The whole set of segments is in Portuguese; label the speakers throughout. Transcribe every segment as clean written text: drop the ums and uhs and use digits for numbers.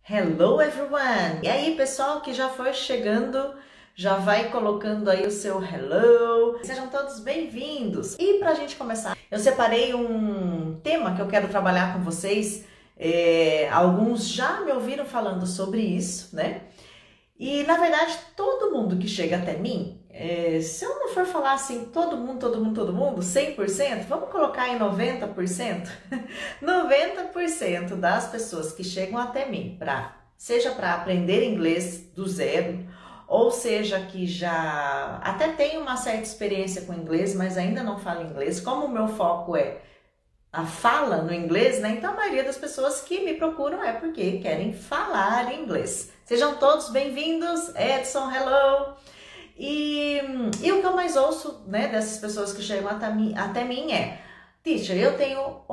Speaker 1: Hello everyone! E aí, pessoal que já foi chegando, já vai colocando aí o seu hello. Sejam todos bem-vindos. E pra gente começar, eu separei um tema que eu quero trabalhar com vocês. Alguns já me ouviram falando sobre isso, né? E na verdade, todo mundo que chega até mim, se eu não for falar assim, todo mundo, 100%, vamos colocar em 90%? 90% das pessoas que chegam até mim, seja para aprender inglês do zero, ou seja que já até tem uma certa experiência com inglês, mas ainda não fala inglês, como o meu foco é a fala no inglês, né? Então a maioria das pessoas que me procuram é porque querem falar inglês. Sejam todos bem-vindos, Edson, hello! E o que eu mais ouço, né, dessas pessoas que chegam até mim é: Teacher, eu tenho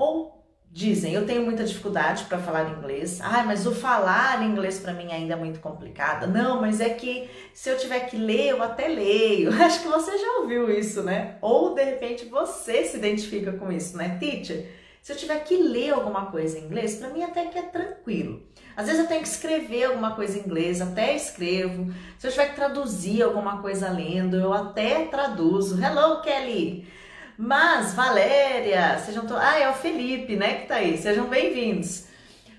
Speaker 1: muita dificuldade para falar inglês. Mas o falar inglês para mim ainda é muito complicado. Não, mas é que se eu tiver que ler, eu até leio. Acho que você já ouviu isso, né? Ou de repente você se identifica com isso, né? Teacher, se eu tiver que ler alguma coisa em inglês, para mim até que é tranquilo. Às vezes eu tenho que escrever alguma coisa em inglês, até escrevo. Se eu tiver que traduzir alguma coisa lendo, eu até traduzo. Hello, Kelly! Mas, Valéria, é o Felipe, né, que tá aí. Sejam bem-vindos.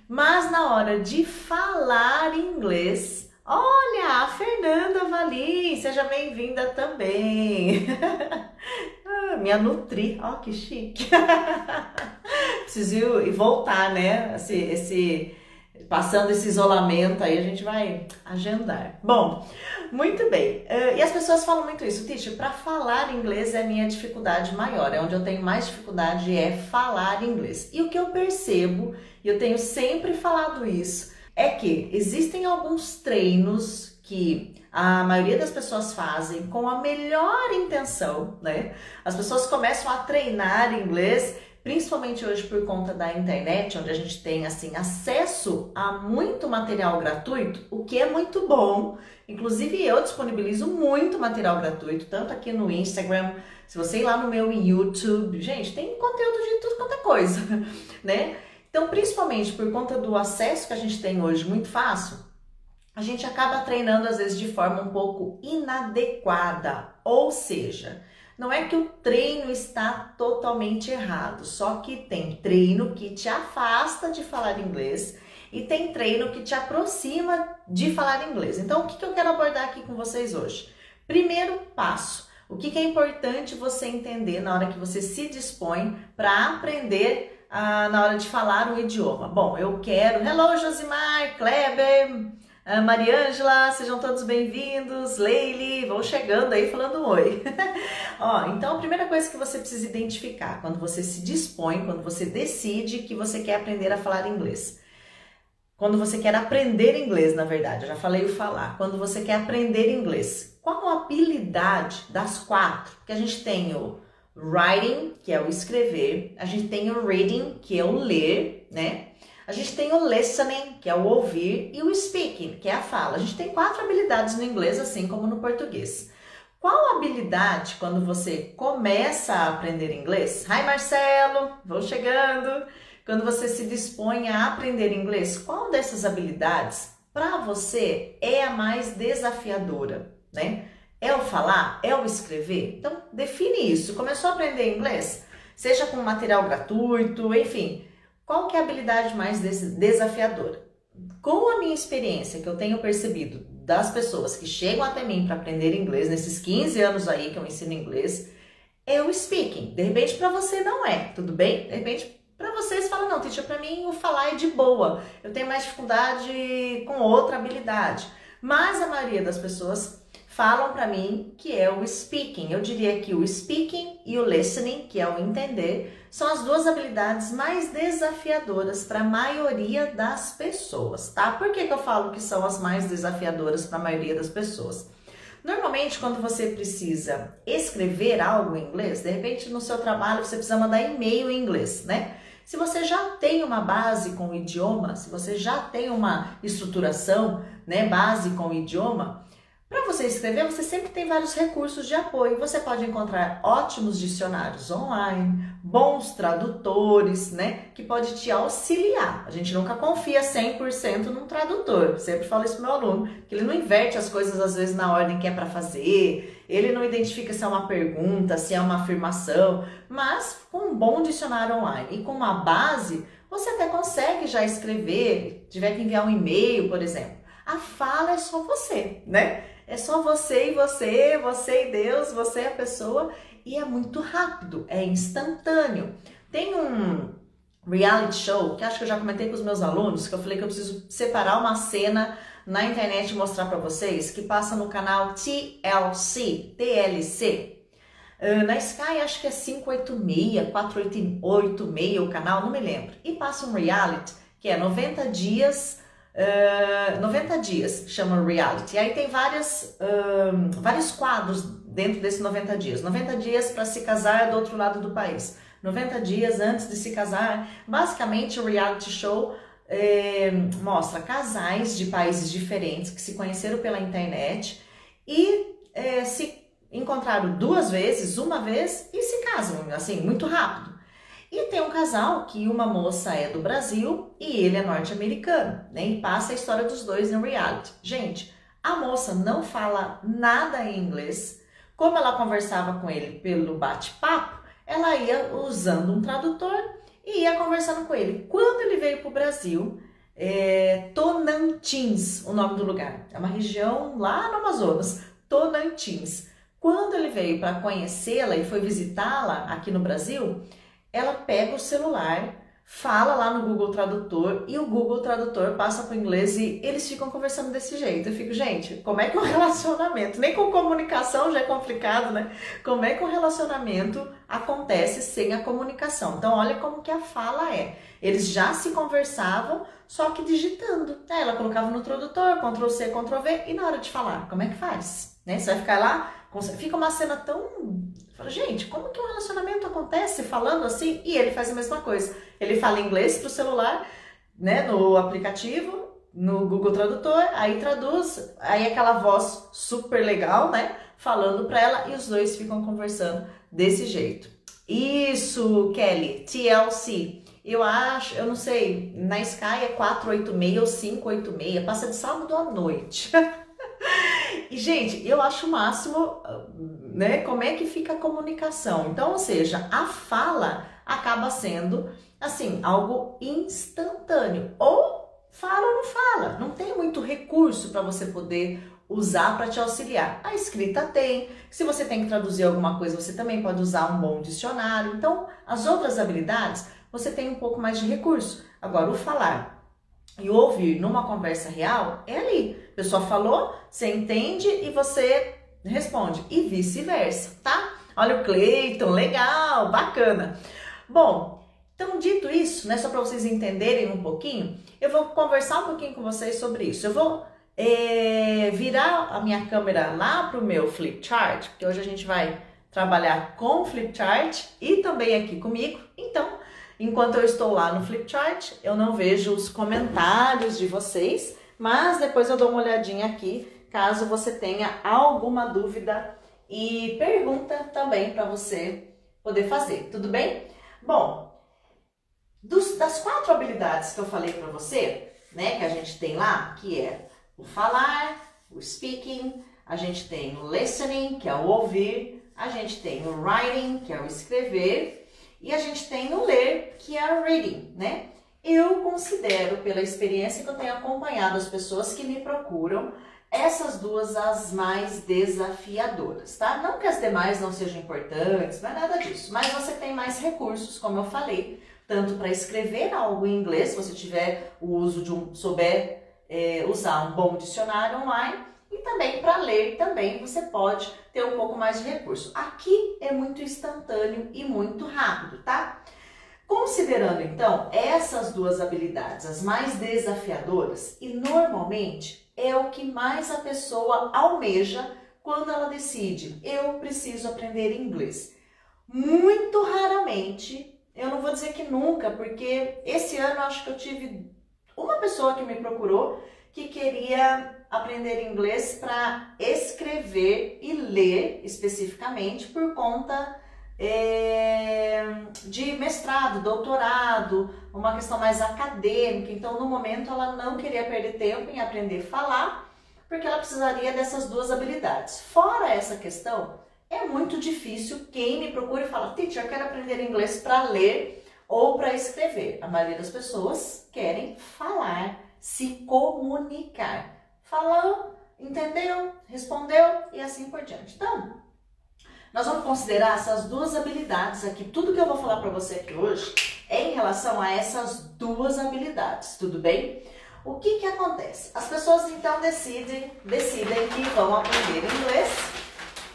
Speaker 1: Mas na hora de falar inglês, olha, a Fernanda Valim, seja bem-vinda também. Minha Nutri, ó, que chique. Preciso ir voltar, né, passando esse isolamento aí, a gente vai agendar. Bom, muito bem. E as pessoas falam muito isso, Teacher, para falar inglês é a minha dificuldade maior, é onde eu tenho mais dificuldade é falar inglês. E o que eu percebo, e eu tenho sempre falado isso, é que existem alguns treinos que a maioria das pessoas fazem com a melhor intenção, né? As pessoas começam a treinar inglês, principalmente hoje por conta da internet, onde a gente tem assim acesso a muito material gratuito, o que é muito bom. Inclusive eu disponibilizo muito material gratuito, tanto aqui no Instagram, se você ir lá no meu YouTube, gente, tem conteúdo de tudo quanto é coisa, né? Então, principalmente por conta do acesso que a gente tem hoje muito fácil, a gente acaba treinando às vezes de forma um pouco inadequada, ou seja, não é que o treino está totalmente errado, só que tem treino que te afasta de falar inglês e tem treino que te aproxima de falar inglês. Então, o que eu quero abordar aqui com vocês hoje? Primeiro passo, o que é importante você entender na hora que você se dispõe para aprender na hora de falar um idioma. Bom, eu quero... Hello, Josimar, Kleber... Mariângela, sejam todos bem-vindos, Leile, vão chegando aí falando oi. Então a primeira coisa que você precisa identificar quando você se dispõe, quando você decide que você quer aprender a falar inglês. Quando você quer aprender inglês, na verdade, eu já falei o falar. Quando você quer aprender inglês, qual a habilidade das quatro? Porque a gente tem o writing, que é o escrever, a gente tem o reading, que é o ler, né? A gente tem o listening, que é o ouvir, e o speaking, que é a fala. A gente tem 4 habilidades no inglês, assim como no português. Qual habilidade, quando você começa a aprender inglês? Hi, Marcelo, vou chegando. Quando você se dispõe a aprender inglês, qual dessas habilidades, para você, é a mais desafiadora, né? É o falar? É o escrever? Então, define isso. Começou a aprender inglês? Seja com material gratuito, enfim... Qual que é a habilidade mais desafiadora? Com a minha experiência que eu tenho percebido das pessoas que chegam até mim para aprender inglês, nesses 15 anos aí que eu ensino inglês, é o speaking. De repente para você não é, tudo bem? De repente para vocês falam, não, teacher, para mim o falar é de boa, eu tenho mais dificuldade com outra habilidade. Mas a maioria das pessoas falam para mim que é o speaking. Eu diria que o speaking e o listening, que é o entender, são as 2 habilidades mais desafiadoras para a maioria das pessoas, tá? Por que eu falo que são as mais desafiadoras para a maioria das pessoas? Normalmente, quando você precisa escrever algo em inglês, de repente no seu trabalho você precisa mandar e-mail em inglês, né? Se você já tem uma base com o idioma, se você já tem uma estruturação, né, base com o idioma, Para você escrever, você sempre tem vários recursos de apoio. Você pode encontrar ótimos dicionários online, bons tradutores, né, que pode te auxiliar. A gente nunca confia 100% num tradutor. Sempre falo isso pro meu aluno, que ele não inverte as coisas às vezes na ordem que é para fazer. Ele não identifica se é uma pergunta, se é uma afirmação, mas com um bom dicionário online e com uma base, você até consegue já escrever, tiver que enviar um e-mail, por exemplo. A fala é só você, né? É só você e você, você e Deus, você é a pessoa, e é muito rápido, é instantâneo. Tem um reality show, que acho que eu já comentei com os meus alunos, que eu falei que eu preciso separar uma cena na internet e mostrar para vocês, que passa no canal TLC. Na Sky acho que é 586, 486 o canal, não me lembro. E passa um reality, que é 90 dias... 90 dias, chama reality. E aí tem vários quadros dentro desses 90 dias. 90 dias para se casar do outro lado do país. 90 dias antes de se casar. Basicamente o reality show mostra casais de países diferentes que se conheceram pela internet e se encontraram duas vezes, uma vez e se casam, assim, muito rápido. E tem um casal que uma moça é do Brasil e ele é norte-americano, né? E passa a história dos dois no reality. Gente, a moça não fala nada em inglês. Como ela conversava com ele pelo bate-papo, ela ia usando um tradutor e ia conversando com ele. Quando ele veio para o Brasil, Tocantins, o nome do lugar. É uma região lá no Amazonas, Tocantins. Quando ele veio para conhecê-la e foi visitá-la aqui no Brasil, ela pega o celular, fala lá no Google Tradutor e o Google Tradutor passa para o inglês e eles ficam conversando desse jeito. Eu fico, gente, como é que um relacionamento, nem com comunicação já é complicado, né? Como é que um relacionamento acontece sem a comunicação? Então, olha como que a fala é. Eles já se conversavam, só que digitando. Ela colocava no tradutor, Ctrl+C, Ctrl+V, e na hora de falar, como é que faz? Né? Você vai ficar lá, fica uma cena tão... Gente, como que um relacionamento acontece falando assim? E ele faz a mesma coisa. Ele fala inglês pro celular, né, no aplicativo, no Google Tradutor, aí traduz, aí aquela voz super legal, né, falando para ela e os dois ficam conversando desse jeito. Isso, Kelly, TLC. Eu acho, eu não sei, na Sky é 486 ou 586, passa de sábado à noite. E, gente, eu acho o máximo, né, como é que fica a comunicação. Então, ou seja, a fala acaba sendo, assim, algo instantâneo. Ou fala ou não fala. Não tem muito recurso para você poder usar para te auxiliar. A escrita tem. Se você tem que traduzir alguma coisa, você também pode usar um bom dicionário. Então, as outras habilidades, você tem um pouco mais de recurso. Agora, o falar e ouvir numa conversa real é ali. A pessoa falou, você entende e você responde. E vice-versa, tá? Olha o Cleiton, legal, bacana. Bom, então dito isso, né, só para vocês entenderem um pouquinho, eu vou conversar um pouquinho com vocês sobre isso. Eu vou virar a minha câmera lá para o meu Flipchart, porque hoje a gente vai trabalhar com o Flipchart e também aqui comigo. Então, enquanto eu estou lá no Flipchart, eu não vejo os comentários de vocês, mas depois eu dou uma olhadinha aqui, caso você tenha alguma dúvida e pergunta também para você poder fazer, tudo bem? Bom, das 4 habilidades que eu falei para você, né, que a gente tem lá, que é o falar, o speaking, a gente tem o listening, que é o ouvir, a gente tem o writing, que é o escrever, e a gente tem o ler, que é o reading, né? Eu considero, pela experiência que eu tenho acompanhado as pessoas que me procuram, essas duas as mais desafiadoras, tá? Não que as demais não sejam importantes, não é nada disso, mas você tem mais recursos, como eu falei, tanto para escrever algo em inglês, se você tiver o uso de souber usar um bom dicionário online, e também para ler também você pode ter um pouco mais de recurso. Aqui é muito instantâneo e muito rápido, tá? Considerando então essas duas habilidades, as mais desafiadoras, e normalmente é o que mais a pessoa almeja quando ela decide, eu preciso aprender inglês. Muito raramente, eu não vou dizer que nunca, porque esse ano acho que eu tive uma pessoa que me procurou que queria aprender inglês para escrever e ler especificamente por conta de mestrado, doutorado, uma questão mais acadêmica. Então, no momento, ela não queria perder tempo em aprender a falar, porque ela precisaria dessas duas habilidades. Fora essa questão, é muito difícil quem me procura e fala: teacher, eu quero aprender inglês para ler ou para escrever. A maioria das pessoas querem falar, se comunicar. Falou, entendeu, respondeu e assim por diante. Então, nós vamos considerar essas duas habilidades aqui. Tudo que eu vou falar para você aqui hoje é em relação a essas duas habilidades, tudo bem? O que que acontece? As pessoas então decidem que vão aprender inglês,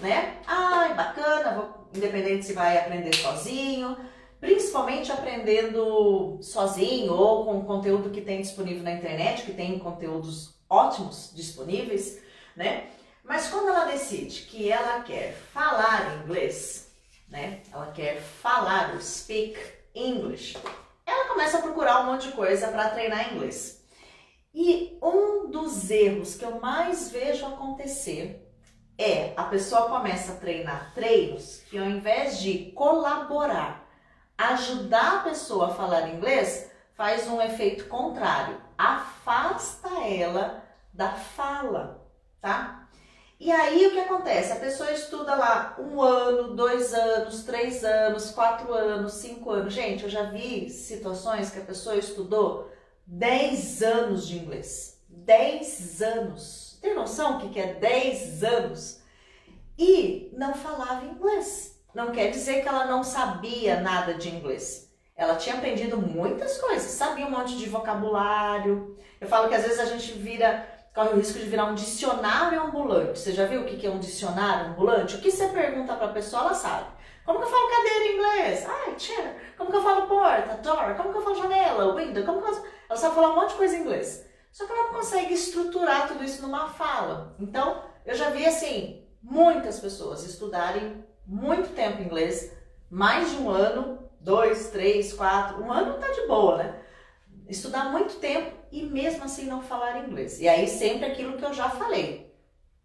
Speaker 1: né? Ai, bacana, independente se vai aprender sozinho, principalmente aprendendo sozinho ou com conteúdo que tem disponível na internet, que tem conteúdos ótimos disponíveis, né? Mas quando ela decide que ela quer falar inglês, né? Ela quer falar o speak English, ela começa a procurar um monte de coisa para treinar inglês. E um dos erros que eu mais vejo acontecer é a pessoa começa a treinar treinos que, ao invés de colaborar, ajudar a pessoa a falar inglês, faz um efeito contrário, afasta ela da fala, tá? E aí o que acontece? A pessoa estuda lá 1 ano, 2 anos, 3 anos, 4 anos, 5 anos. Gente, eu já vi situações que a pessoa estudou 10 anos de inglês. 10 anos. Tem noção o que é 10 anos? E não falava inglês. Não quer dizer que ela não sabia nada de inglês. Ela tinha aprendido muitas coisas, sabia um monte de vocabulário. Eu falo que às vezes a gente corre o risco de virar um dicionário ambulante. Você já viu o que é um dicionário ambulante? O que você pergunta para a pessoa, ela sabe. Como que eu falo cadeira em inglês? Ai, chair. Como que eu falo porta, door? Como que eu falo janela, window? Ela sabe falar um monte de coisa em inglês. Só que ela não consegue estruturar tudo isso numa fala. Então, eu já vi assim, muitas pessoas estudarem muito tempo inglês, mais de 1 ano, 2, 3, 4, 1 ano tá de boa, né? Estudar muito tempo e mesmo assim não falar inglês. E aí sempre aquilo que eu já falei.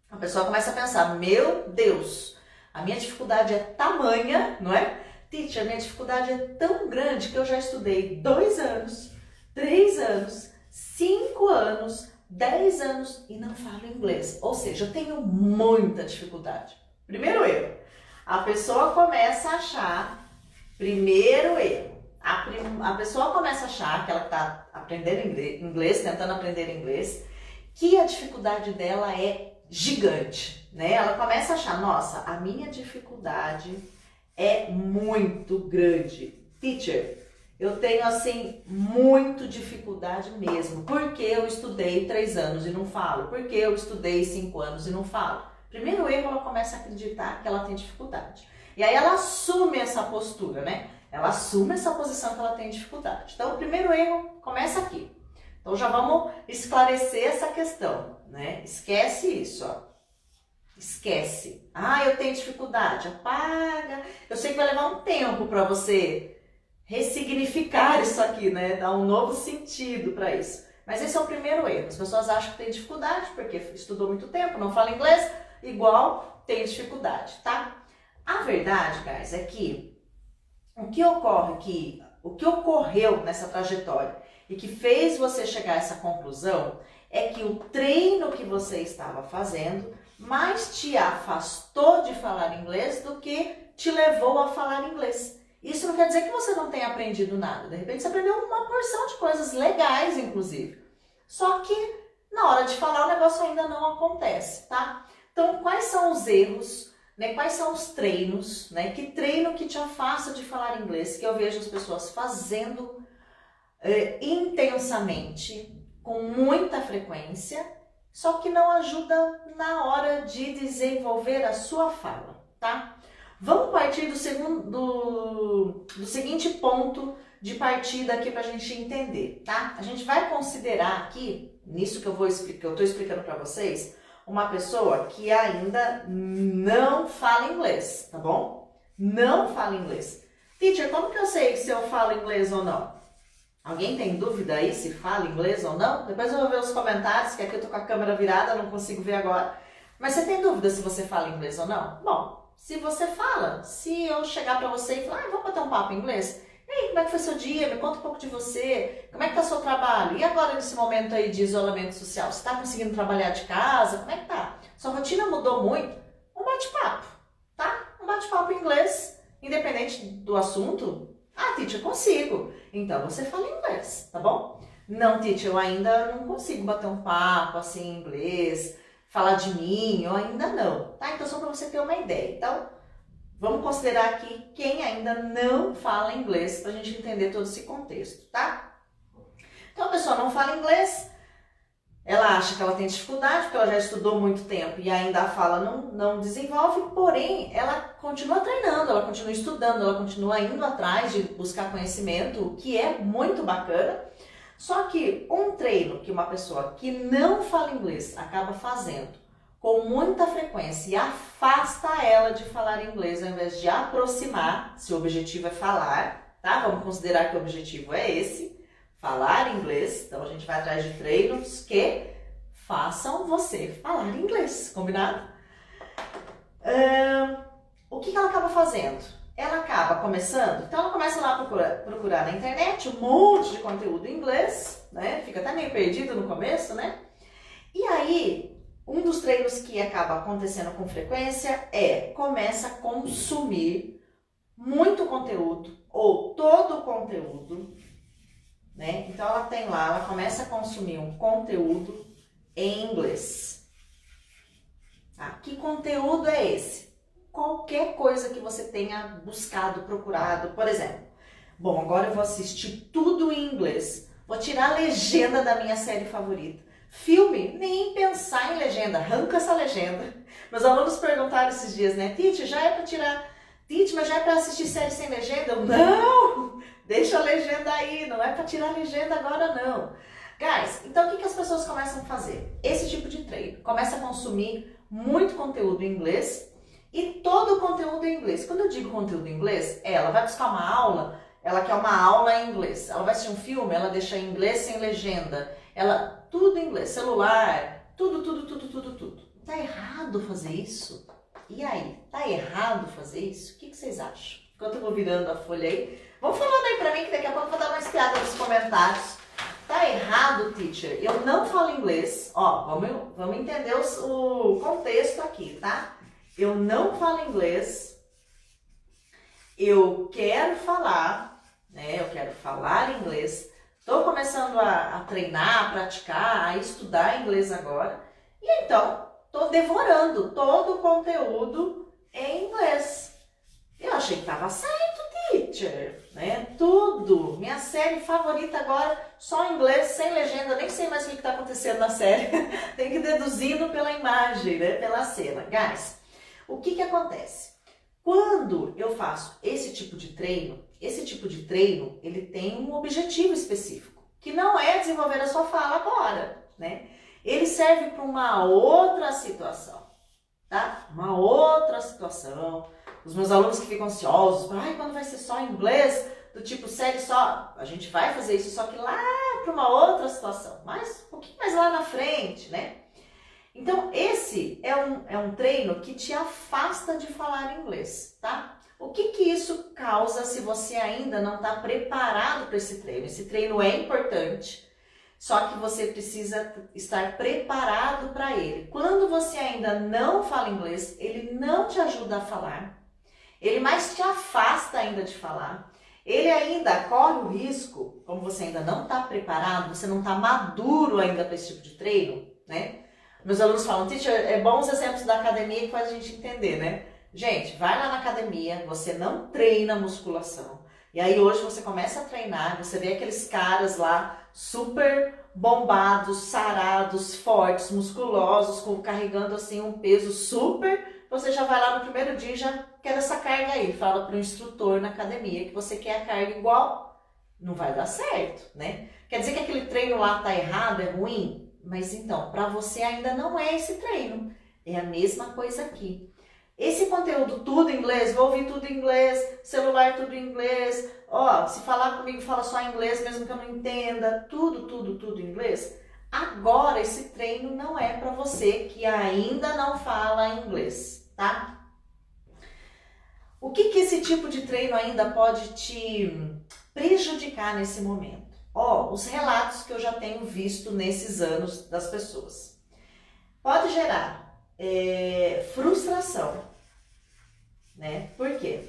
Speaker 1: A pessoa começa a pensar: meu Deus, a minha dificuldade é tamanha, não é? Teacher, a minha dificuldade é tão grande que eu já estudei 2 anos, 3 anos, 5 anos, 10 anos e não falo inglês. Ou seja, eu tenho muita dificuldade. Primeiro erro, a pessoa começa a achar, primeiro erro, a pessoa começa a achar que ela está aprendendo inglês, tentando aprender inglês, que a dificuldade dela é gigante, né? Ela começa a achar: nossa, a minha dificuldade é muito grande. Teacher, eu tenho assim muito dificuldade mesmo, porque eu estudei 3 anos e não falo, porque eu estudei 5 anos e não falo. Primeiro erro, ela começa a acreditar que ela tem dificuldade. E aí ela assume essa postura, né? Ela assume essa posição que ela tem dificuldade. Então, o primeiro erro começa aqui. Então, já vamos esclarecer essa questão, né? Esquece isso, ó. Esquece. Ah, eu tenho dificuldade. Apaga. Eu sei que vai levar um tempo para você ressignificar isso aqui, né? Dar um novo sentido para isso. Mas esse é o primeiro erro. As pessoas acham que tem dificuldade porque estudou muito tempo, não fala inglês, igual tem dificuldade, tá? A verdade, guys, é que o que ocorreu nessa trajetória e que fez você chegar a essa conclusão é que o treino que você estava fazendo mais te afastou de falar inglês do que te levou a falar inglês. Isso não quer dizer que você não tenha aprendido nada. De repente você aprendeu uma porção de coisas legais, inclusive. Só que na hora de falar o negócio ainda não acontece, tá? Então, quais são os erros? Né, quais são os treinos, né? Que treino que te afasta de falar inglês, que eu vejo as pessoas fazendo intensamente, com muita frequência, só que não ajuda na hora de desenvolver a sua fala, tá? Vamos partir do seguinte ponto de partida aqui para a gente entender, tá? A gente vai considerar aqui, nisso que eu estou explicando para vocês, uma pessoa que ainda não fala inglês, tá bom? Não fala inglês. Teacher, como que eu sei se eu falo inglês ou não? Alguém tem dúvida aí se fala inglês ou não? Depois eu vou ver os comentários, que aqui eu tô com a câmera virada, não consigo ver agora. Mas você tem dúvida se você fala inglês ou não? Bom, se você fala, se eu chegar pra você e falar, vamos bater um papo em inglês? E aí, como é que foi seu dia? Me conta um pouco de você. Como é que tá o seu trabalho? E agora nesse momento aí de isolamento social? Você tá conseguindo trabalhar de casa? Como é que tá? Sua rotina mudou muito? Um bate-papo, tá? Um bate-papo em inglês, independente do assunto. Ah, teacher, eu consigo. Então você fala inglês, tá bom? Não, teacher, eu ainda não consigo bater um papo assim em inglês, falar de mim, eu ainda não, tá? Então só para você ter uma ideia. Então, vamos considerar aqui quem ainda não fala inglês pra gente entender todo esse contexto, tá? Então a pessoa não fala inglês, ela acha que ela tem dificuldade, porque ela já estudou muito tempo e ainda a fala não desenvolve, porém ela continua treinando, ela continua estudando, ela continua indo atrás de buscar conhecimento, o que é muito bacana. Só que um treino que uma pessoa que não fala inglês acaba fazendo com muita frequência e afasta ela de falar inglês ao invés de aproximar, se o objetivo é falar, tá? Vamos considerar que o objetivo é esse, falar inglês. Então a gente vai atrás de treinos que façam você falar inglês, combinado? O que ela acaba fazendo? Ela acaba começando, então ela começa lá a procurar na internet um monte de conteúdo em inglês, né? Fica até meio perdido no começo, né? E aí, um dos treinos que acaba acontecendo com frequência começa a consumir muito conteúdo ou todo o conteúdo, né? Então ela tem lá, ela começa a consumir um conteúdo em inglês. Tá? Que conteúdo é esse? Qualquer coisa que você tenha buscado, procurado, por exemplo. Bom, agora eu vou assistir tudo em inglês. Vou tirar a legenda da minha série favorita. Filme, nem pensar em legenda, arranca essa legenda. Meus alunos perguntaram esses dias, né? Teacher, já é para tirar... Teacher, mas já é para assistir série sem legenda? Eu, não! Deixa a legenda aí, não é para tirar a legenda agora não. Guys, então o que as pessoas começam a fazer? Esse tipo de treino. Começa a consumir muito conteúdo em inglês e todo o conteúdo em inglês. Quando eu digo conteúdo em inglês, ela vai buscar uma aula, ela quer uma aula em inglês. Ela vai assistir um filme, ela deixa em inglês sem legenda. Ela, tudo em inglês, celular, tudo. Tá errado fazer isso? E aí, tá errado fazer isso? O que vocês acham? Enquanto eu vou virando a folha aí, vão falando aí pra mim que daqui a pouco eu vou dar uma espiada nos comentários. Tá errado, teacher? Eu não falo inglês. Ó, vamos entender o contexto aqui, tá? Eu não falo inglês. Eu quero falar, né? Eu quero falar inglês. Estou começando a treinar, a praticar, a estudar inglês agora. E então, estou devorando todo o conteúdo em inglês. Eu achei que estava certo, teacher, né? Tudo. Minha série favorita agora, só em inglês, sem legenda. Nem sei mais o que está acontecendo na série. Tem que ir deduzindo pela imagem, né? Pela cena. Guys, o que acontece? Quando eu faço esse tipo de treino, ele tem um objetivo específico, que não é desenvolver a sua fala agora, né? Ele serve para uma outra situação, tá? Uma outra situação. Os meus alunos que ficam ansiosos, ai, quando vai ser só em inglês, do tipo série só, a gente vai fazer isso, só que lá para uma outra situação, mas um pouquinho mais lá na frente, né? Então, esse é um treino que te afasta de falar inglês, tá? O que isso causa se você ainda não está preparado para esse treino? Esse treino é importante, só que você precisa estar preparado para ele. Quando você ainda não fala inglês, ele não te ajuda a falar, ele mais te afasta ainda de falar. Ele ainda corre o risco, como você ainda não está preparado, você não está maduro ainda para esse tipo de treino, né? Meus alunos falam, teacher, é bons exemplos da academia que faz a gente entender, né? Gente, vai lá na academia, você não treina musculação. E aí hoje você começa a treinar, você vê aqueles caras lá super bombados, sarados, fortes, musculosos, carregando assim um peso super. Você já vai lá no primeiro dia e já quer essa carga aí. Fala para o instrutor na academia que você quer a carga igual. Não vai dar certo, né? Quer dizer que aquele treino lá tá errado, é ruim? Mas então, para você ainda não é esse treino. É a mesma coisa aqui. Esse conteúdo tudo em inglês, vou ouvir tudo em inglês, celular tudo em inglês, ó, se falar comigo fala só em inglês, mesmo que eu não entenda, tudo em inglês. Agora esse treino não é para você que ainda não fala inglês, tá? O que esse tipo de treino ainda pode te prejudicar nesse momento? Ó, os relatos que eu já tenho visto nesses anos das pessoas. Pode gerar frustração, né? Por quê?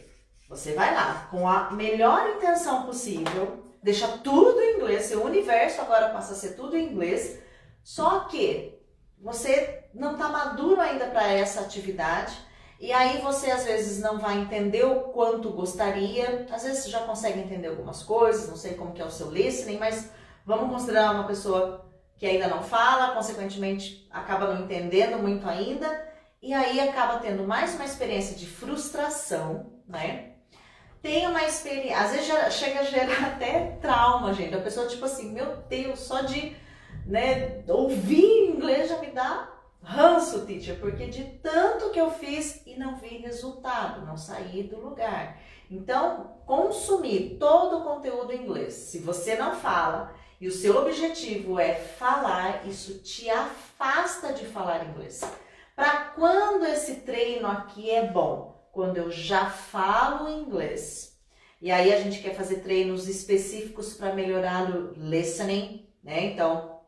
Speaker 1: Você vai lá com a melhor intenção possível, deixa tudo em inglês, seu universo agora passa a ser tudo em inglês, só que você não está maduro ainda para essa atividade e aí você às vezes não vai entender o quanto gostaria, às vezes você já consegue entender algumas coisas, não sei como que é o seu listening, mas vamos considerar uma pessoa que ainda não fala, consequentemente acaba não entendendo muito ainda, e aí acaba tendo mais uma experiência de frustração, né? Tem uma experiência, às vezes chega a gerar até trauma, gente. A pessoa tipo assim, meu Deus, só de ouvir inglês já me dá ranço, teacher, porque de tanto que eu fiz e não vi resultado, não saí do lugar. Então, consumir todo o conteúdo em inglês, se você não fala, e o seu objetivo é falar, isso te afasta de falar inglês. Para quando esse treino aqui é bom? Quando eu já falo inglês. E aí a gente quer fazer treinos específicos para melhorar o listening, né? Então,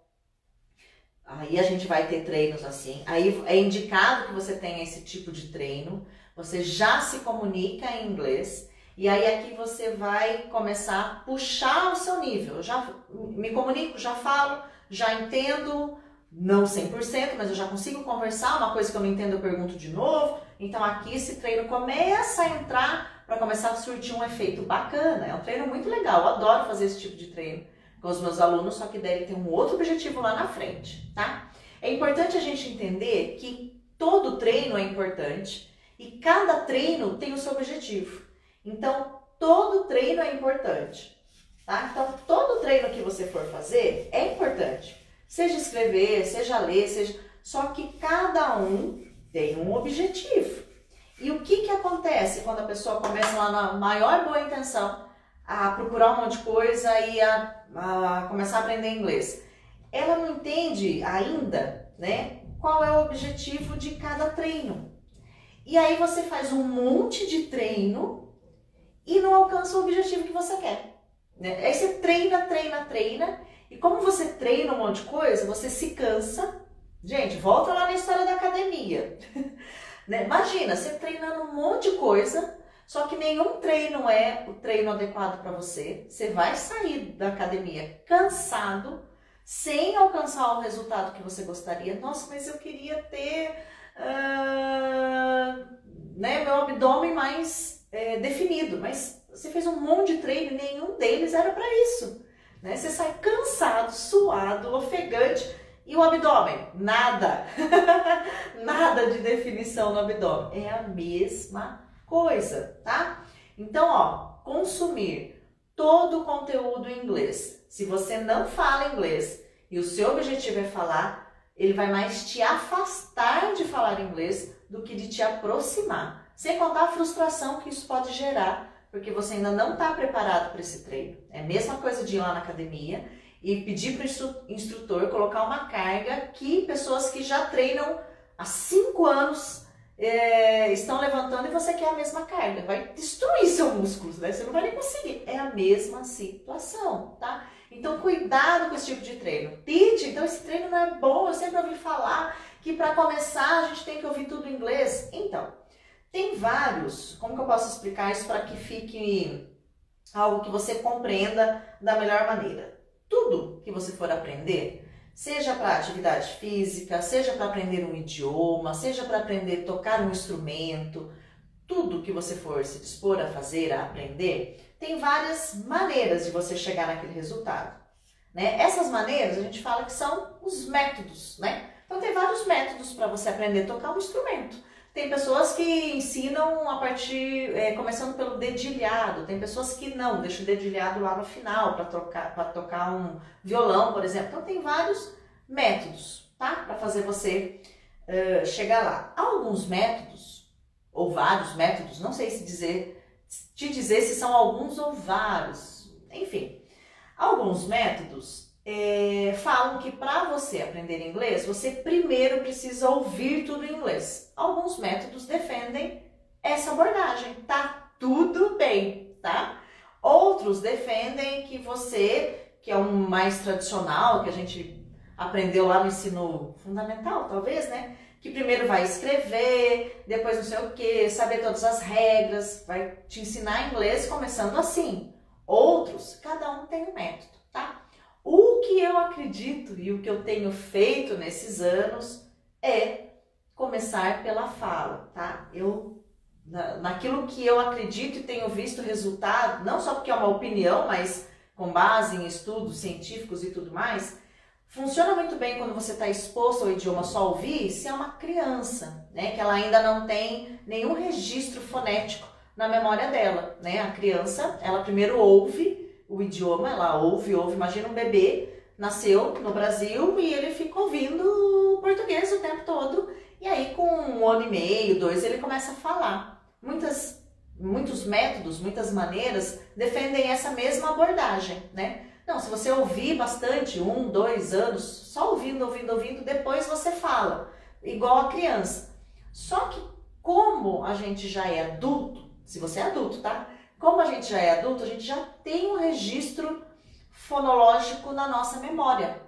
Speaker 1: aí a gente vai ter treinos assim. Aí é indicado que você tenha esse tipo de treino. Você já se comunica em inglês. E aí aqui você vai começar a puxar o seu nível. Eu já me comunico, já falo, já entendo, não 100%, mas eu já consigo conversar. Uma coisa que eu não entendo eu pergunto de novo. Então aqui esse treino começa a entrar para começar a surtir um efeito bacana. É um treino muito legal, eu adoro fazer esse tipo de treino com os meus alunos, só que daí ele tem um outro objetivo lá na frente, tá? É importante a gente entender que todo treino é importante e cada treino tem o seu objetivo. Então, todo treino é importante, tá? Então, todo treino que você for fazer é importante. Seja escrever, seja ler, seja... Só que cada um tem um objetivo. E o que acontece quando a pessoa começa lá na maior boa intenção a procurar um monte de coisa e a começar a aprender inglês? Ela não entende ainda, né, qual é o objetivo de cada treino. E aí você faz um monte de treino e não alcança o objetivo que você quer, né? Aí você treina, e como você treina um monte de coisa, você se cansa. Gente, volta lá na história da academia. Né? Imagina, você treinando um monte de coisa, só que nenhum treino é o treino adequado para você. Você vai sair da academia cansado, sem alcançar o resultado que você gostaria. Nossa, mas eu queria ter né, meu abdômen mais definido, mas você fez um monte de treino e nenhum deles era para isso, né? Você sai cansado, suado, ofegante e o abdômen, nada, nada de definição no abdômen, é a mesma coisa, tá? Então, ó, consumir todo o conteúdo em inglês. Se você não fala inglês e o seu objetivo é falar, ele vai mais te afastar de falar inglês do que de te aproximar. Sem contar a frustração que isso pode gerar, porque você ainda não está preparado para esse treino. É a mesma coisa de ir lá na academia e pedir para o instrutor colocar uma carga que pessoas que já treinam há 5 anos estão levantando e você quer a mesma carga. Vai destruir seus músculos, né? Você não vai nem conseguir. É a mesma situação, tá? Então, cuidado com esse tipo de treino. Teach, então esse treino não é bom. Eu sempre ouvi falar que para começar a gente tem que ouvir tudo em inglês. Então, tem vários. Como que eu posso explicar isso para que fique algo que você compreenda da melhor maneira? Tudo que você for aprender, seja para atividade física, seja para aprender um idioma, seja para aprender a tocar um instrumento, tudo que você for se dispor a fazer, a aprender, tem várias maneiras de você chegar naquele resultado, né? Essas maneiras a gente fala que são os métodos, né? Então tem vários métodos para você aprender a tocar um instrumento. Tem pessoas que ensinam a partir, começando pelo dedilhado, tem pessoas que não, deixam o dedilhado lá no final para tocar um violão, por exemplo. Então tem vários métodos, tá? Para fazer você chegar lá. Alguns métodos ou vários métodos, não sei te dizer se são alguns ou vários, enfim, alguns métodos falam que para você aprender inglês, você primeiro precisa ouvir tudo em inglês. Alguns métodos defendem essa abordagem, tá tudo bem, tá? Outros defendem que você, que é um mais tradicional, que a gente aprendeu lá no ensino fundamental, talvez, né? Que primeiro vai escrever, depois não sei o que, saber todas as regras, vai te ensinar inglês começando assim. Outros, cada um tem um método, tá? O que eu acredito e o que eu tenho feito nesses anos é começar pela fala, tá? Naquilo que eu acredito e tenho visto resultado, não só porque é uma opinião, mas com base em estudos científicos e tudo mais, funciona muito bem quando você está exposto ao idioma só ouvir, se é uma criança, né? Que ela ainda não tem nenhum registro fonético na memória dela, né? A criança, ela primeiro ouve o idioma, ela ouve, imagina um bebê, nasceu no Brasil e ele fica ouvindo português o tempo todo, e aí com 1 ano e meio, 2, ele começa a falar. Muitos métodos, muitas maneiras defendem essa mesma abordagem, né? Não, se você ouvir bastante, 1, 2 anos, só ouvindo, depois você fala, igual a criança. Só que como a gente já é adulto, se você é adulto, tá? Como a gente já é adulto, a gente já tem um registro fonológico na nossa memória.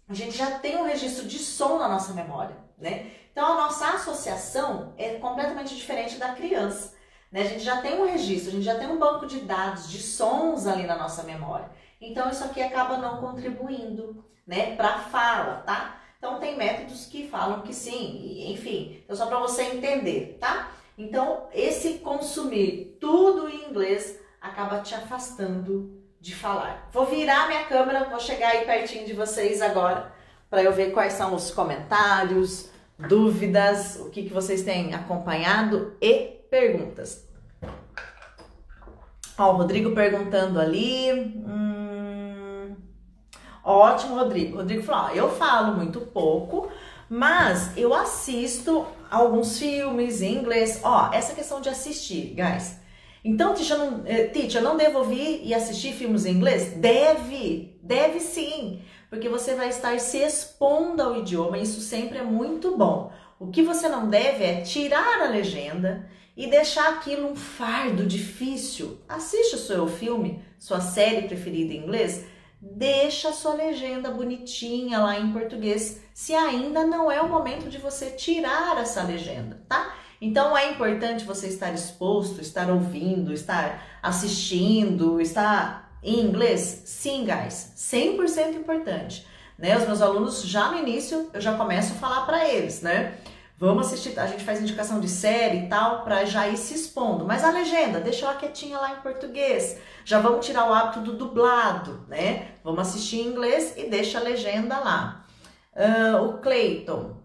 Speaker 1: A gente já tem um registro de som na nossa memória, né? Então a nossa associação é completamente diferente da criança, né? A gente já tem um registro, a gente já tem um banco de dados, de sons ali na nossa memória. Então isso aqui acaba não contribuindo, né, para a fala, tá? Então tem métodos que falam que sim, enfim. Então só para você entender, tá? Então esse consumir tudo em inglês acaba te afastando de falar. Vou virar minha câmera, vou chegar aí pertinho de vocês agora para eu ver quais são os comentários, dúvidas, o que vocês têm acompanhado e perguntas. Ó, o Rodrigo perguntando ali. Ótimo, Rodrigo. Rodrigo falou, ó, eu falo muito pouco, mas eu assisto alguns filmes em inglês. Ó, essa questão de assistir, guys. Então, teacher, não devo ouvir e assistir filmes em inglês? Deve sim, porque você vai estar se expondo ao idioma, isso sempre é muito bom. O que você não deve é tirar a legenda e deixar aquilo um fardo difícil. Assiste o seu filme, sua série preferida em inglês, deixa a sua legenda bonitinha lá em português, se ainda não é o momento de você tirar essa legenda, tá? Então é importante você estar exposto, estar ouvindo, estar assistindo, estar em inglês? Sim, guys, 100% importante, né? Os meus alunos já no início eu já começo a falar para eles, né? Vamos assistir, a gente faz indicação de série e tal, para já ir se expondo. Mas a legenda, deixa ela quietinha lá em português. Já vamos tirar o hábito do dublado, né? Vamos assistir em inglês e deixa a legenda lá. O Cleiton.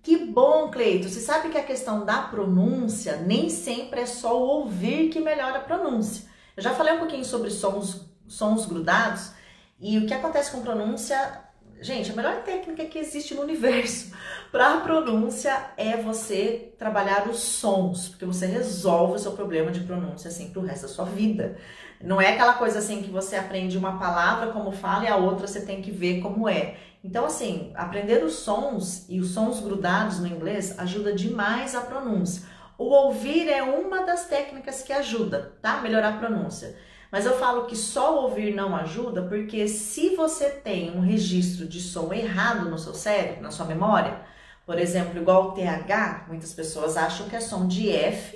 Speaker 1: Que bom, Cleiton. Você sabe que a questão da pronúncia nem sempre é só o ouvir que melhora a pronúncia. Eu já falei um pouquinho sobre sons grudados e o que acontece com pronúncia... Gente, a melhor técnica que existe no universo para a pronúncia é você trabalhar os sons, porque você resolve o seu problema de pronúncia assim pro resto da sua vida. Não é aquela coisa assim que você aprende uma palavra como fala e a outra você tem que ver como é. Então assim, aprender os sons e os sons grudados no inglês ajuda demais a pronúncia. O ouvir é uma das técnicas que ajuda, tá? Melhorar a pronúncia. Mas eu falo que só ouvir não ajuda porque se você tem um registro de som errado no seu cérebro, na sua memória, por exemplo, igual o TH, muitas pessoas acham que é som de F,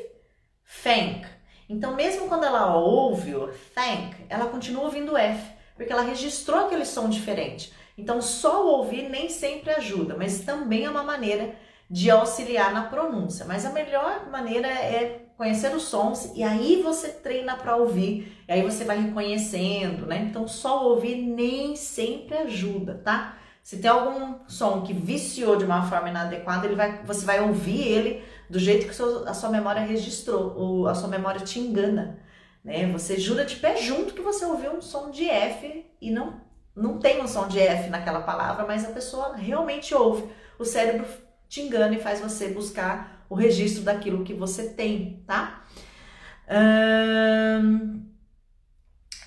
Speaker 1: thank. Então, mesmo quando ela ouve o thank, ela continua ouvindo F, porque ela registrou aquele som diferente. Então, só ouvir nem sempre ajuda, mas também é uma maneira de auxiliar na pronúncia. Mas a melhor maneira é conhecer os sons e aí você treina para ouvir, e aí você vai reconhecendo, né? Então só ouvir nem sempre ajuda, tá? Se tem algum som que viciou de uma forma inadequada, você vai ouvir ele do jeito que a sua memória registrou, a sua memória te engana, né? Você jura de pé junto que você ouviu um som de F e não tem um som de F naquela palavra, mas a pessoa realmente ouve. O cérebro te engana e faz você buscar o registro daquilo que você tem, tá?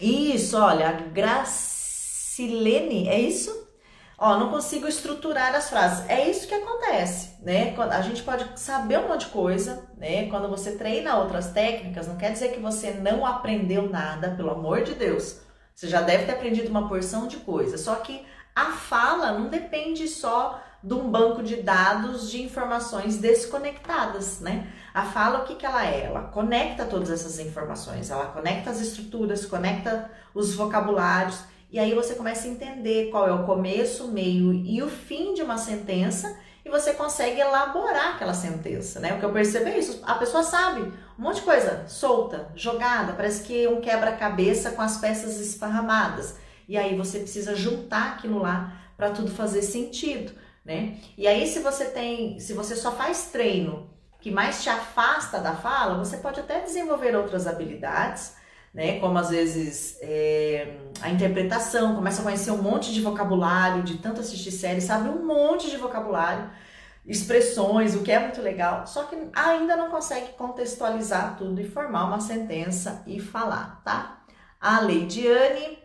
Speaker 1: Isso, olha, Gracilene, é isso? Ó, não consigo estruturar as frases. É isso que acontece, né? A gente pode saber um monte de coisa, né? Quando você treina outras técnicas, não quer dizer que você não aprendeu nada, pelo amor de Deus. Você já deve ter aprendido uma porção de coisas. Só que a fala não depende só de um banco de dados de informações desconectadas, né? A fala, o que que ela é? Ela conecta todas essas informações, ela conecta as estruturas, conecta os vocabulários, e aí você começa a entender qual é o começo, o meio e o fim de uma sentença, e você consegue elaborar aquela sentença, né? O que eu percebo é isso, a pessoa sabe um monte de coisa solta, jogada, parece que um quebra-cabeça com as peças esparramadas, e aí você precisa juntar aquilo lá para tudo fazer sentido, né? E aí se você só faz treino que mais te afasta da fala, você pode até desenvolver outras habilidades, né? Como às vezes a interpretação, começa a conhecer um monte de vocabulário, de tanto assistir série, sabe um monte de vocabulário, expressões, o que é muito legal, só que ainda não consegue contextualizar tudo e formar uma sentença e falar, tá? A Leidiane...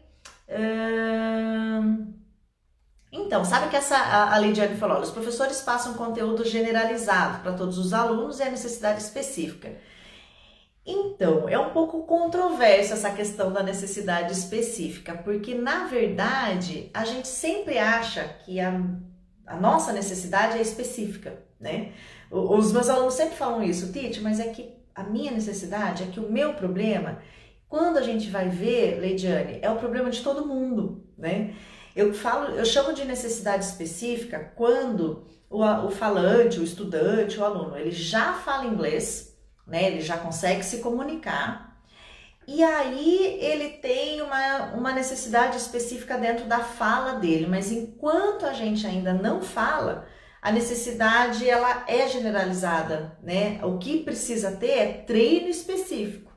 Speaker 1: Então, sabe que a Leidiane falou, olha, os professores passam conteúdo generalizado para todos os alunos e a necessidade específica. Então, é um pouco controverso essa questão da necessidade específica, porque na verdade a gente sempre acha que a nossa necessidade é específica, né? Os meus alunos sempre falam isso, Titi, mas é que a minha necessidade, é que o meu problema, quando a gente vai ver, Leidiane, é o problema de todo mundo, né? Eu chamo de necessidade específica quando o falante, o estudante, o aluno, ele já fala inglês, né? Ele já consegue se comunicar e aí ele tem uma necessidade específica dentro da fala dele, mas enquanto a gente ainda não fala, a necessidade ela é generalizada, né? O que precisa ter é treino específico,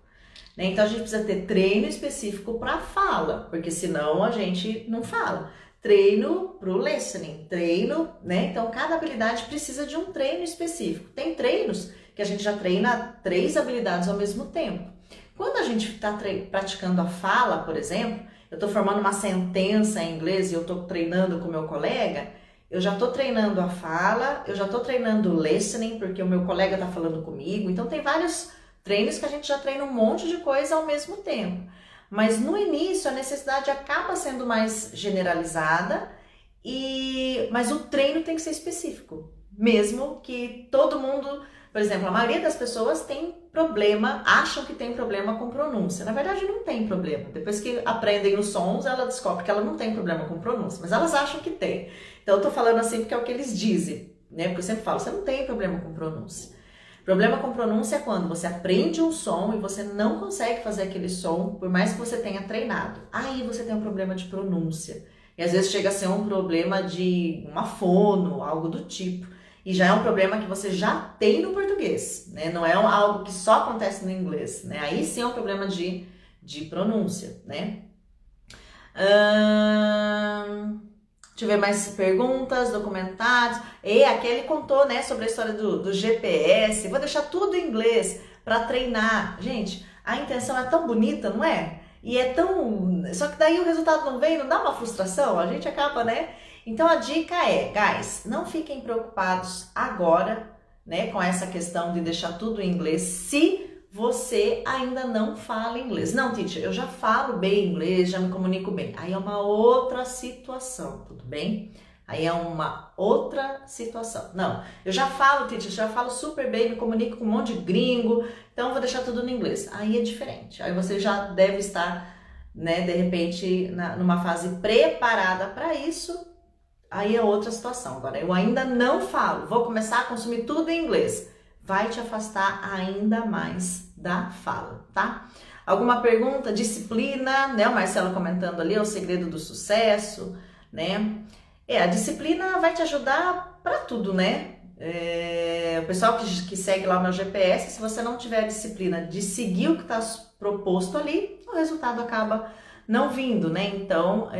Speaker 1: né? Então a gente precisa ter treino específico para fala, porque senão a gente não fala. Treino para o listening, treino, né? Então cada habilidade precisa de um treino específico. Tem treinos que a gente já treina 3 habilidades ao mesmo tempo. Quando a gente está praticando a fala, por exemplo, eu estou formando uma sentença em inglês e eu estou treinando com o meu colega, eu já estou treinando a fala, eu já estou treinando o listening, porque o meu colega está falando comigo. Então tem vários treinos que a gente já treina um monte de coisa ao mesmo tempo. Mas no início a necessidade acaba sendo mais generalizada, mas o treino tem que ser específico. Mesmo que todo mundo, por exemplo, a maioria das pessoas tem problema, acham que tem problema com pronúncia. Na verdade não tem problema. Depois que aprendem os sons, ela descobre que ela não tem problema com pronúncia, mas elas acham que tem. Então eu tô falando assim porque é o que eles dizem, né? Porque eu sempre falo, você não tem problema com pronúncia. Problema com pronúncia é quando você aprende um som e você não consegue fazer aquele som, por mais que você tenha treinado. Aí você tem um problema de pronúncia. E às vezes chega a ser um problema de uma fono, algo do tipo. E já é um problema que você já tem no português, né? Não é algo que só acontece no inglês, né? Aí sim é um problema de pronúncia, né? Deixa eu ver mais perguntas, documentários. E a Kelly contou, né, sobre a história do GPS. Vou deixar tudo em inglês para treinar. Gente, a intenção é tão bonita, não é? E é tão... Só que daí o resultado não vem, não dá uma frustração? A gente acaba, né? Então a dica é, guys, não fiquem preocupados agora, né, com essa questão de deixar tudo em inglês, se você ainda não fala inglês. Não, teacher, eu já falo bem inglês, já me comunico bem. Aí é uma outra situação, tudo bem? Aí é uma outra situação. Não, eu já falo, teacher, já falo super bem, me comunico com um monte de gringo, então vou deixar tudo no inglês. Aí é diferente. Aí você já deve estar, né, de repente, numa fase preparada para isso. Aí é outra situação. Agora, eu ainda não falo, vou começar a consumir tudo em inglês. Vai te afastar ainda mais da fala, tá? Alguma pergunta? Disciplina, né? O Marcelo comentando ali, é o segredo do sucesso, né? A disciplina vai te ajudar para tudo, né? O pessoal que segue lá o meu GPS, se você não tiver a disciplina de seguir o que está proposto ali, o resultado acaba não vindo, né? Então,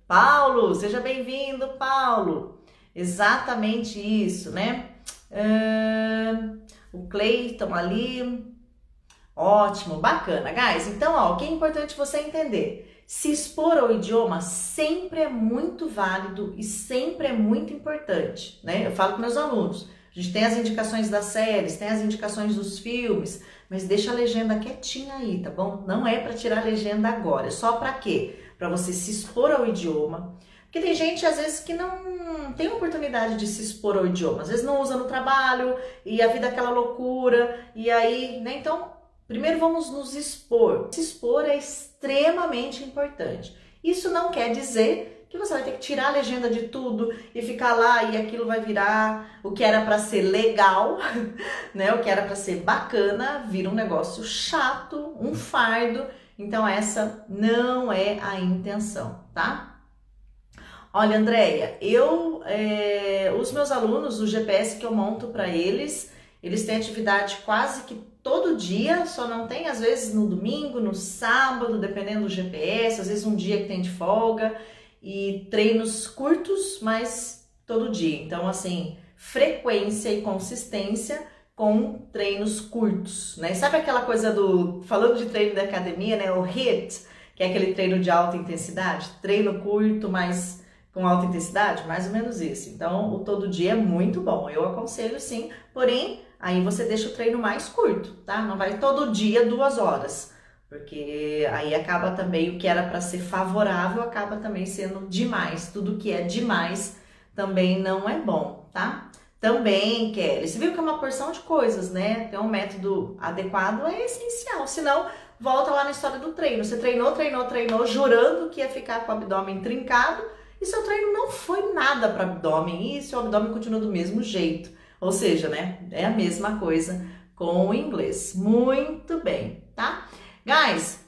Speaker 1: Paulo, seja bem-vindo, Paulo. Exatamente isso, né? O Cleiton ali. Ótimo, bacana, guys. Então, ó, o que é importante você entender? Se expor ao idioma sempre é muito válido e sempre é muito importante, né? Eu falo com meus alunos. A gente tem as indicações das séries, tem as indicações dos filmes, mas deixa a legenda quietinha aí, tá bom? Não é para tirar a legenda agora, é só para quê? Para você se expor ao idioma. Porque tem gente, às vezes, que não tem oportunidade de se expor ao idioma. Às vezes não usa no trabalho e a vida é aquela loucura. E aí, né? Então, primeiro vamos nos expor. Se expor é extremamente importante. Isso não quer dizer que você vai ter que tirar a legenda de tudo e ficar lá e aquilo vai virar o que era para ser legal, né? O que era para ser bacana, vira um negócio chato, um fardo. Então essa não é a intenção, tá? Olha, Andréia, os meus alunos, o GPS que eu monto para eles têm atividade quase que todo dia, só não tem às vezes no domingo, no sábado, dependendo do GPS, às vezes um dia que tem de folga, e treinos curtos, mas todo dia. Então, assim, frequência e consistência com treinos curtos, né? Sabe aquela coisa falando de treino da academia, né? O HIIT, que é aquele treino de alta intensidade, treino curto, mas com alta intensidade, mais ou menos isso. Então, o todo dia é muito bom, eu aconselho sim, porém, aí você deixa o treino mais curto, tá? Não vai todo dia 2 horas, porque aí acaba também, o que era para ser favorável, acaba também sendo demais. Tudo que é demais também não é bom, tá? Também, Kelly, você viu que é uma porção de coisas, né? Ter um método adequado é essencial, senão volta lá na história do treino. Você treinou, jurando que ia ficar com o abdômen trincado, e seu treino não foi nada para abdômen, e seu abdômen continua do mesmo jeito. Ou seja, né, é a mesma coisa com o inglês. Muito bem, tá? Guys,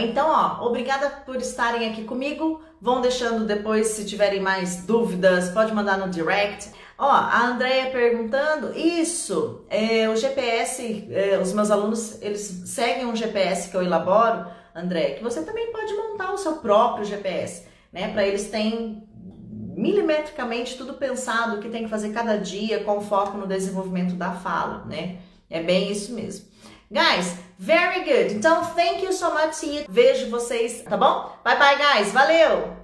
Speaker 1: então, ó, obrigada por estarem aqui comigo. Vão deixando depois, se tiverem mais dúvidas, pode mandar no direct. Ó, a Andréia perguntando, isso, o GPS, os meus alunos, eles seguem um GPS que eu elaboro, André, que você também pode montar o seu próprio GPS, né? Para eles tem milimetricamente tudo pensado, o que tem que fazer cada dia, com foco no desenvolvimento da fala, né? É bem isso mesmo. Guys, very good. Então, thank you so much. Vejo vocês, tá bom? Bye bye, guys. Valeu!